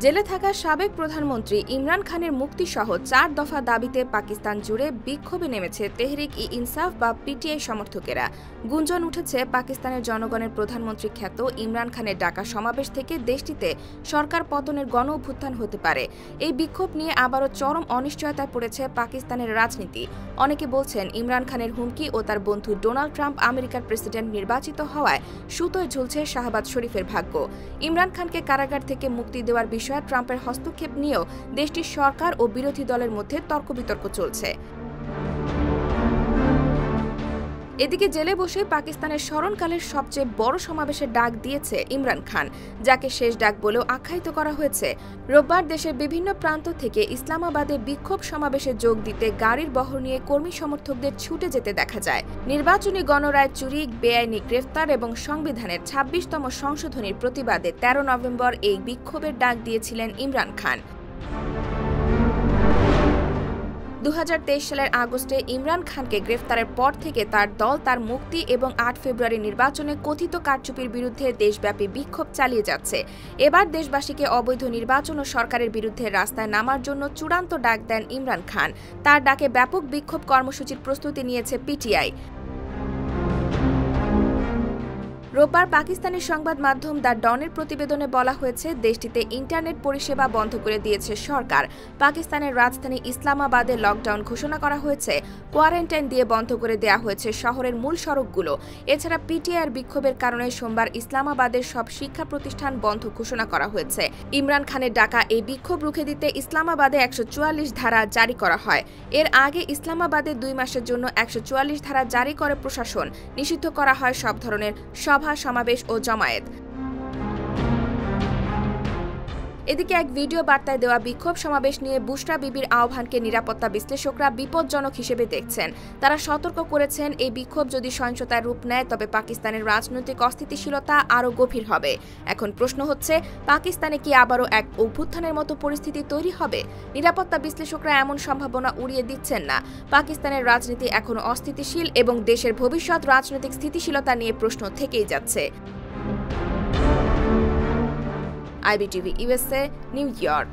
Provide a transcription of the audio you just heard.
জেলে থাকা সাবেক প্রধানমন্ত্রী ইমরান খানের মুক্তিসহ ৪ দফা দাবিতে পাকিস্তান জুড়ে বিক্ষোভে নেমেছে তেহরিক-ই-ইনসাফ বা পিটিআই সমর্থকেরা। গুঞ্জন উঠেছে পাকিস্তানের জনগণের প্রধানমন্ত্রী খ্যাত ইমরান খানের ডাকা সমাবেশ থেকে দেশটিতে সরকার পতনের গণ অভ্যুত্থান হতে পারে। এই বিক্ষোভ নিয়ে আবারও চরম অনিশ্চয়তায় পড়েছে পাকিস্তানের রাজনীতি। অনেকে বলছেন ইমরান খানের হুমকি ও তার বন্ধু ডোনাল্ড ট্রাম্প আমেরিকার প্রেসিডেন্ট নির্বাচিত হওয়ায় সুতোয় ঝুলছে শাহবাজ শরীফের ভাগ্য। ইমরান খানকে কারাগার থেকে মুক্তি দেওয়ার বিষয়ে ট্রাম্পের হস্তক্ষেপ নিয়েও দেশটির সরকার ও বিরোধী দলের মধ্যে তর্ক-বিতর্ক চলছে। এদিকে জেলে বসে পাকিস্তানের স্মরণকালের সবচেয়ে বড় সমাবেশের ডাক দিয়েছে ইমরান খান, যাকে শেষ ডাক বলেও আখ্যায়িত করা হয়েছে। রোববার দেশের বিভিন্ন প্রান্ত থেকে ইসলামাবাদে বিক্ষোভ সমাবেশে যোগ দিতে গাড়ির বহর নিয়ে কর্মী সমর্থকদের ছুটে যেতে দেখা যায়। নির্বাচনী গণরায় চুরি, বেআইনি গ্রেফতার এবং সংবিধানের ২৬তম সংশোধনীর প্রতিবাদে ১৩ নভেম্বর এই বিক্ষোভের ডাক দিয়েছিলেন ইমরান খান। ২০২৩ সালের আগস্টে ইমরান খানকে গ্রেফতারের পর থেকে তার দল তার মুক্তি এবং ৮ ফেব্রুয়ারি নির্বাচনে কথিত কারচুপির বিরুদ্ধে দেশব্যাপী বিক্ষোভ চালিয়ে যাচ্ছে। এবার দেশবাসীকে অবৈধ নির্বাচন ও সরকারের বিরুদ্ধে রাস্তায় নামার জন্য চূড়ান্ত ডাক দেন ইমরান খান। তার ডাকে ব্যাপক বিক্ষোভ কর্মসূচির প্রস্তুতি নিয়েছে পিটিআই। রোববার পাকিস্তানের সংবাদ মাধ্যম দ্য ডনের প্রতিবেদনে বলা হয়েছে, দেশটিতে ইন্টারনেট পরিষেবা বন্ধ করে দিয়েছে সরকার। পাকিস্তানের রাজধানী ইসলামাবাদে লকডাউন ঘোষণা করা হয়েছে, কোয়ারেন্টাইন দিয়ে বন্ধ করে দেওয়া হয়েছে শহরের মূল সড়কগুলো। এছাড়া পিটিআইয়ের বিক্ষোভের কারণে সোমবার ইসলামাবাদের সব শিক্ষা প্রতিষ্ঠান বন্ধ ঘোষণা করা হয়েছে। ইমরান খানের ডাকা এই বিক্ষোভ রুখে দিতে ইসলামাবাদে ১৪৪ ধারা জারি করা হয়। এর আগে ইসলামাবাদে ২ মাসের জন্য ১৪৪ ধারা জারি করে প্রশাসন। নিষিদ্ধ করা হয় সব ধরনের সভা, সমাবেশ ও জমায়েত। এদিকে এক ভিডিও বার্তায় দেওয়া বিক্ষোভ সমাবেশ নিয়ে বুশরা বিবির আহ্বানকে নিরাপত্তা বিশ্লেষকরা বিপজ্জনক হিসেবে দেখছেন। তারা সতর্ক করেছেন, এই বিক্ষোভ যদি সহিংসতার রূপ নেয় তবে পাকিস্তানের রাজনৈতিক অস্থিতিশীলতা আরও গভীর হবে। এখন প্রশ্ন হচ্ছে, পাকিস্তানে কি আবারও এক অভ্যুত্থানের মতো পরিস্থিতি তৈরি হবে? নিরাপত্তা বিশ্লেষকরা এমন সম্ভাবনা উড়িয়ে দিচ্ছেন না। পাকিস্তানের রাজনীতি এখনও অস্থিতিশীল এবং দেশের ভবিষ্যৎ রাজনৈতিক স্থিতিশীলতা নিয়ে প্রশ্ন থেকেই যাচ্ছে। IBTV USA, New York।